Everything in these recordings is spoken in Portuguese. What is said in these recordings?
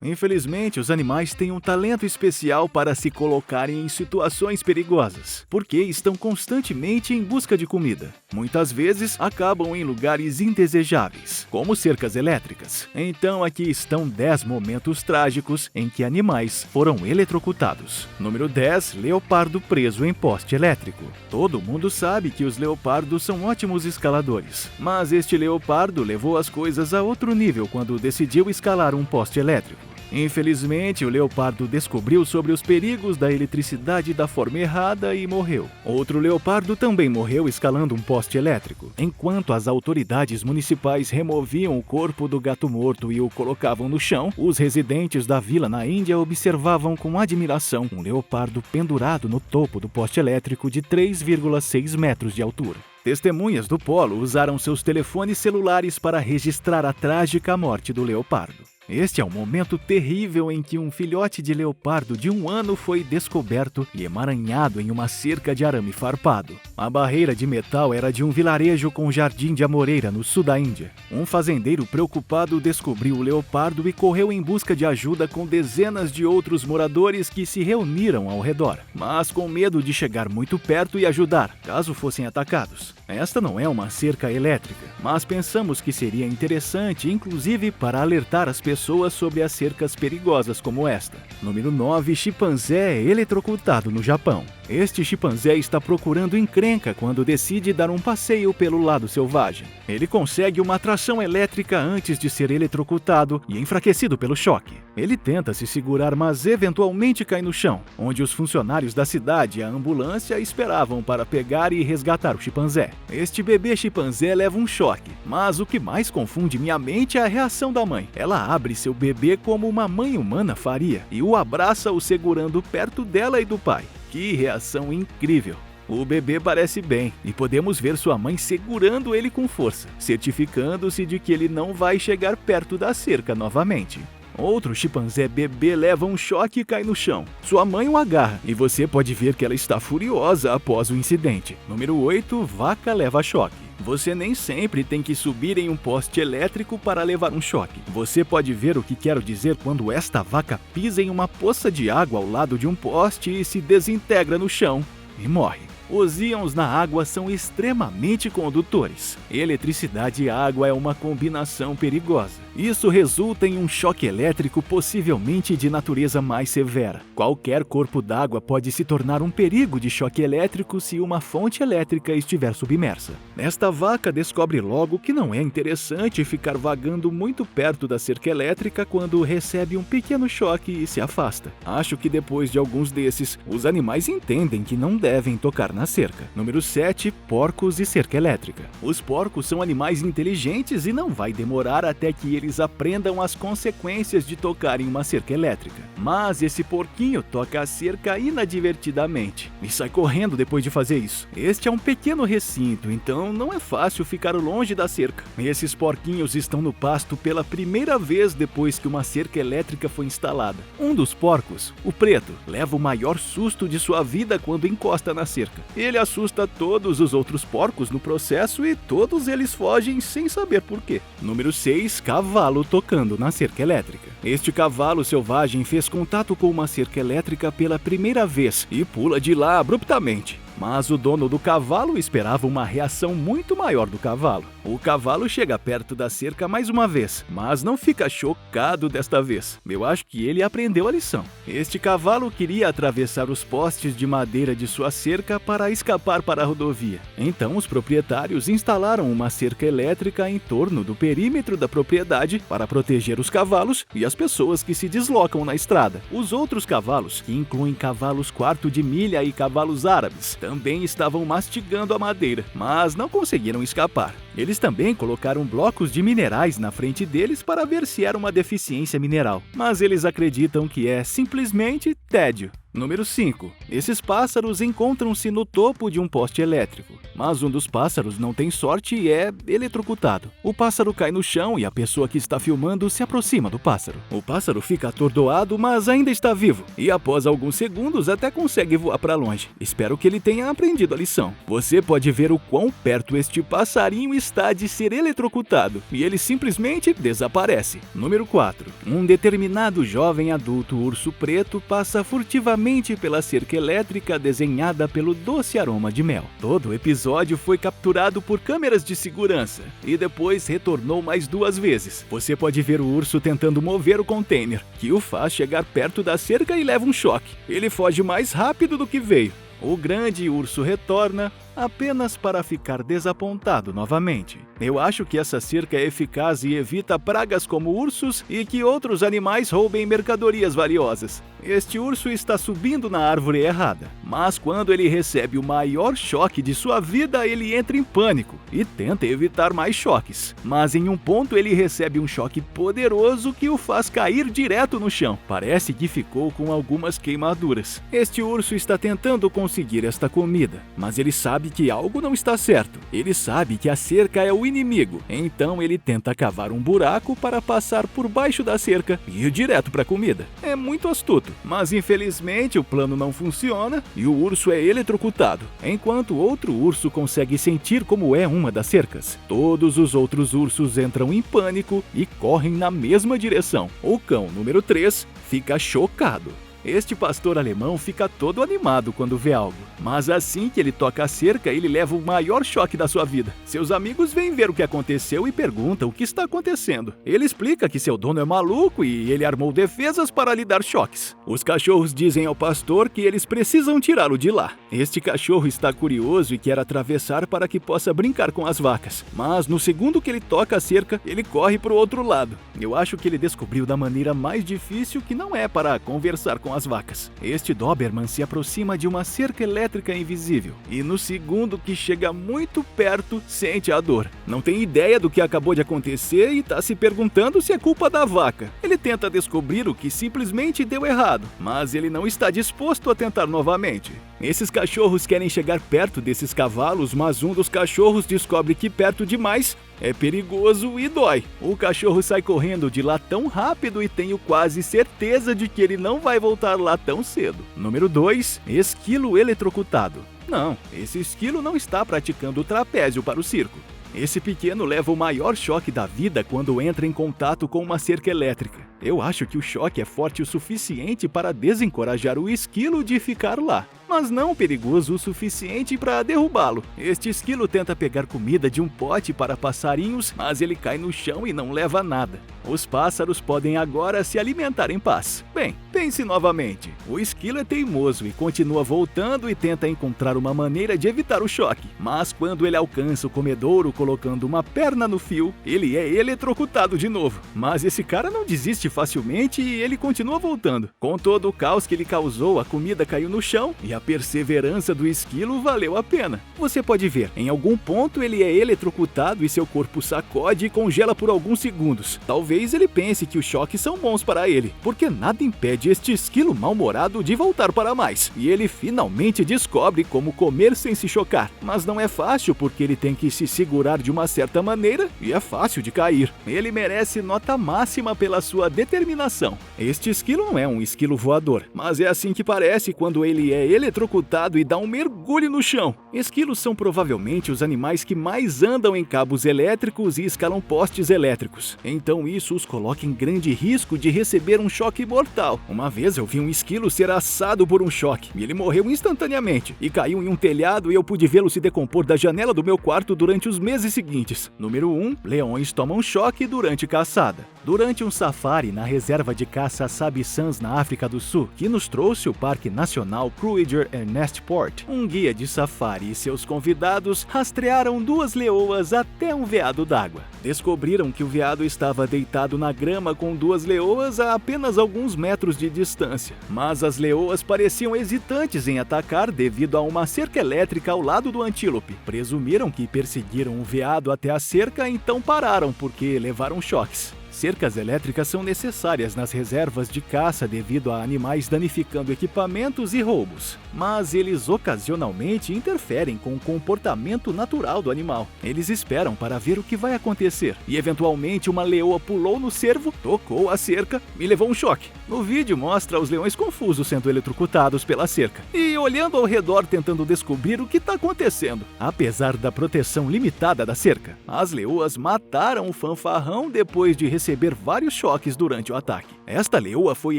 Infelizmente, os animais têm um talento especial para se colocarem em situações perigosas, porque estão constantemente em busca de comida. Muitas vezes, acabam em lugares indesejáveis, como cercas elétricas. Então, aqui estão 10 momentos trágicos em que animais foram eletrocutados. Número 10. Leopardo preso em poste elétrico. Todo mundo sabe que os leopardos são ótimos escaladores, mas este leopardo levou as coisas a outro nível quando decidiu escalar um poste elétrico. Infelizmente, o leopardo descobriu sobre os perigos da eletricidade da forma errada e morreu. Outro leopardo também morreu escalando um poste elétrico. Enquanto as autoridades municipais removiam o corpo do gato morto e o colocavam no chão, os residentes da vila na Índia observavam com admiração um leopardo pendurado no topo do poste elétrico de 3,6 metros de altura. Testemunhas do polo usaram seus telefones celulares para registrar a trágica morte do leopardo. Este é um momento terrível em que um filhote de leopardo de 1 ano foi descoberto e emaranhado em uma cerca de arame farpado. A barreira de metal era de um vilarejo com jardim de amoreira no sul da Índia. Um fazendeiro preocupado descobriu o leopardo e correu em busca de ajuda com dezenas de outros moradores que se reuniram ao redor, mas com medo de chegar muito perto e ajudar, caso fossem atacados. Esta não é uma cerca elétrica, mas pensamos que seria interessante, inclusive, para alertar as pessoas sobre as cercas perigosas como esta. Número 9. Chimpanzé eletrocutado no Japão. Este chimpanzé está procurando encrenca quando decide dar um passeio pelo lado selvagem. Ele consegue uma atração elétrica antes de ser eletrocutado e enfraquecido pelo choque. Ele tenta se segurar, mas eventualmente cai no chão, onde os funcionários da cidade e a ambulância esperavam para pegar e resgatar o chimpanzé. Este bebê chimpanzé leva um choque, mas o que mais confunde minha mente é a reação da mãe. Ela abre seu bebê como uma mãe humana faria e o abraça, o segurando perto dela e do pai. Que reação incrível! O bebê parece bem e podemos ver sua mãe segurando ele com força, certificando-se de que ele não vai chegar perto da cerca novamente. Outro chimpanzé bebê leva um choque e cai no chão. Sua mãe o agarra e você pode ver que ela está furiosa após o incidente. Número 8. Vaca leva choque. Você nem sempre tem que subir em um poste elétrico para levar um choque. Você pode ver o que quero dizer quando esta vaca pisa em uma poça de água ao lado de um poste e se desintegra no chão e morre. Os íons na água são extremamente condutores. Eletricidade e água é uma combinação perigosa. Isso resulta em um choque elétrico possivelmente de natureza mais severa. Qualquer corpo d'água pode se tornar um perigo de choque elétrico se uma fonte elétrica estiver submersa. Esta vaca descobre logo que não é interessante ficar vagando muito perto da cerca elétrica quando recebe um pequeno choque e se afasta. Acho que depois de alguns desses, os animais entendem que não devem tocar na cerca. Número 7. Porcos e cerca elétrica. Os porcos são animais inteligentes e não vai demorar até que eles aprendam as consequências de tocar em uma cerca elétrica. Mas esse porquinho toca a cerca inadvertidamente e sai correndo depois de fazer isso. Este é um pequeno recinto, então não é fácil ficar longe da cerca. Esses porquinhos estão no pasto pela primeira vez depois que uma cerca elétrica foi instalada. Um dos porcos, o preto, leva o maior susto de sua vida quando encosta na cerca. Ele assusta todos os outros porcos no processo e todos eles fogem sem saber por quê. Número 6. Cavalo tocando na cerca elétrica. Este cavalo selvagem fez contato com uma cerca elétrica pela primeira vez e pula de lá abruptamente. Mas o dono do cavalo esperava uma reação muito maior do cavalo. O cavalo chega perto da cerca mais uma vez, mas não fica chocado desta vez. Eu acho que ele aprendeu a lição. Este cavalo queria atravessar os postes de madeira de sua cerca para escapar para a rodovia. Então os proprietários instalaram uma cerca elétrica em torno do perímetro da propriedade para proteger os cavalos e as pessoas que se deslocam na estrada. Os outros cavalos, que incluem cavalos quarto de milha e cavalos árabes, também estavam mastigando a madeira, mas não conseguiram escapar. Eles também colocaram blocos de minerais na frente deles para ver se era uma deficiência mineral, mas eles acreditam que é simplesmente tédio. Número 5. Esses pássaros encontram-se no topo de um poste elétrico, mas um dos pássaros não tem sorte e é eletrocutado. O pássaro cai no chão e a pessoa que está filmando se aproxima do pássaro. O pássaro fica atordoado, mas ainda está vivo, e após alguns segundos até consegue voar para longe. Espero que ele tenha aprendido a lição. Você pode ver o quão perto este passarinho está de ser eletrocutado, e ele simplesmente desaparece. Número 4. Um determinado jovem adulto urso preto passa furtivamente pela cerca elétrica desenhada pelo doce aroma de mel. Todo o episódio foi capturado por câmeras de segurança e depois retornou mais 2 vezes. Você pode ver o urso tentando mover o container, que o faz chegar perto da cerca e leva um choque. Ele foge mais rápido do que veio. O grande urso retorna apenas para ficar desapontado novamente. Eu acho que essa cerca é eficaz e evita pragas como ursos e que outros animais roubem mercadorias valiosas. Este urso está subindo na árvore errada, mas quando ele recebe o maior choque de sua vida, ele entra em pânico e tenta evitar mais choques. Mas em um ponto ele recebe um choque poderoso que o faz cair direto no chão. Parece que ficou com algumas queimaduras. Este urso está tentando conseguir esta comida, mas ele sabe que algo não está certo. Ele sabe que a cerca é o inimigo, então ele tenta cavar um buraco para passar por baixo da cerca e ir direto para a comida. É muito astuto, mas infelizmente o plano não funciona e o urso é eletrocutado, enquanto outro urso consegue sentir como é uma das cercas. Todos os outros ursos entram em pânico e correm na mesma direção. O cão número 3 fica chocado. Este pastor alemão fica todo animado quando vê algo, mas assim que ele toca a cerca, ele leva o maior choque da sua vida. Seus amigos vêm ver o que aconteceu e perguntam o que está acontecendo. Ele explica que seu dono é maluco e ele armou defesas para lhe dar choques. Os cachorros dizem ao pastor que eles precisam tirá-lo de lá. Este cachorro está curioso e quer atravessar para que possa brincar com as vacas, mas no segundo que ele toca a cerca, ele corre para o outro lado. Eu acho que ele descobriu da maneira mais difícil que não é para conversar com as vacas. Este Doberman se aproxima de uma cerca elétrica invisível e no segundo que chega muito perto, sente a dor. Não tem ideia do que acabou de acontecer e está se perguntando se é culpa da vaca. Ele tenta descobrir o que simplesmente deu errado, mas ele não está disposto a tentar novamente. Esses cachorros querem chegar perto desses cavalos, mas um dos cachorros descobre que perto demais é perigoso e dói. O cachorro sai correndo de lá tão rápido e tenho quase certeza de que ele não vai voltar lá tão cedo. Número 2. Esquilo eletrocutado. Não, esse esquilo não está praticando o trapézio para o circo. Esse pequeno leva o maior choque da vida quando entra em contato com uma cerca elétrica. Eu acho que o choque é forte o suficiente para desencorajar o esquilo de ficar lá, mas não perigoso o suficiente para derrubá-lo. Este esquilo tenta pegar comida de um pote para passarinhos, mas ele cai no chão e não leva nada. Os pássaros podem agora se alimentar em paz. Bem, pense novamente. O esquilo é teimoso e continua voltando e tenta encontrar uma maneira de evitar o choque. Mas quando ele alcança o comedouro colocando uma perna no fio, ele é eletrocutado de novo. Mas esse cara não desiste facilmente e ele continua voltando. Com todo o caos que ele causou, a comida caiu no chão e a perseverança do esquilo valeu a pena. Você pode ver, em algum ponto ele é eletrocutado e seu corpo sacode e congela por alguns segundos. Talvez ele pense que os choques são bons para ele, porque nada impede este esquilo mal-humorado de voltar para mais. E ele finalmente descobre como comer sem se chocar. Mas não é fácil porque ele tem que se segurar de uma certa maneira e é fácil de cair. Ele merece nota máxima pela sua determinação. Este esquilo não é um esquilo voador, mas é assim que parece quando ele é eletrocutado e dá um mergulho no chão. Esquilos são provavelmente os animais que mais andam em cabos elétricos e escalam postes elétricos. Então isso os coloca em grande risco de receber um choque mortal. Uma vez eu vi um esquilo ser assado por um choque e ele morreu instantaneamente e caiu em um telhado e eu pude vê-lo se decompor da janela do meu quarto durante os meses seguintes. Número 1. Leões tomam choque durante caçada. Durante um safari na reserva de caça Sabi Sands na África do Sul, que nos trouxe o Parque Nacional Kruger-Ernest-Port, um guia de safari e seus convidados rastrearam 2 leoas até um veado d'água. Descobriram que o veado estava deitado na grama com 2 leoas a apenas alguns metros de distância, mas as leoas pareciam hesitantes em atacar devido a uma cerca elétrica ao lado do antílope. Presumiram que perseguiram o veado até a cerca, então pararam porque levaram choques. Cercas elétricas são necessárias nas reservas de caça devido a animais danificando equipamentos e roubos, mas eles ocasionalmente interferem com o comportamento natural do animal. Eles esperam para ver o que vai acontecer e eventualmente uma leoa pulou no cervo, tocou a cerca e levou um choque. No vídeo mostra os leões confusos sendo eletrocutados pela cerca e olhando ao redor tentando descobrir o que está acontecendo. Apesar da proteção limitada da cerca, as leoas mataram o fanfarrão depois de receber vários choques durante o ataque. Esta leoa foi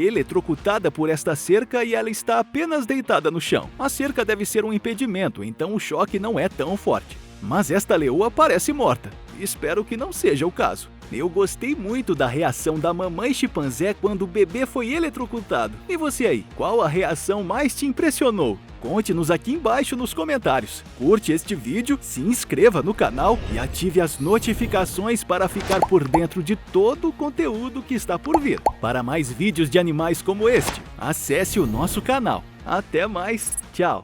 eletrocutada por esta cerca e ela está apenas deitada no chão. A cerca deve ser um impedimento, então o choque não é tão forte. Mas esta leoa parece morta. Espero que não seja o caso. Eu gostei muito da reação da mamãe chimpanzé quando o bebê foi eletrocutado. E você aí, qual a reação mais te impressionou? Conte-nos aqui embaixo nos comentários. Curte este vídeo, se inscreva no canal e ative as notificações para ficar por dentro de todo o conteúdo que está por vir. Para mais vídeos de animais como este, acesse o nosso canal. Até mais, tchau!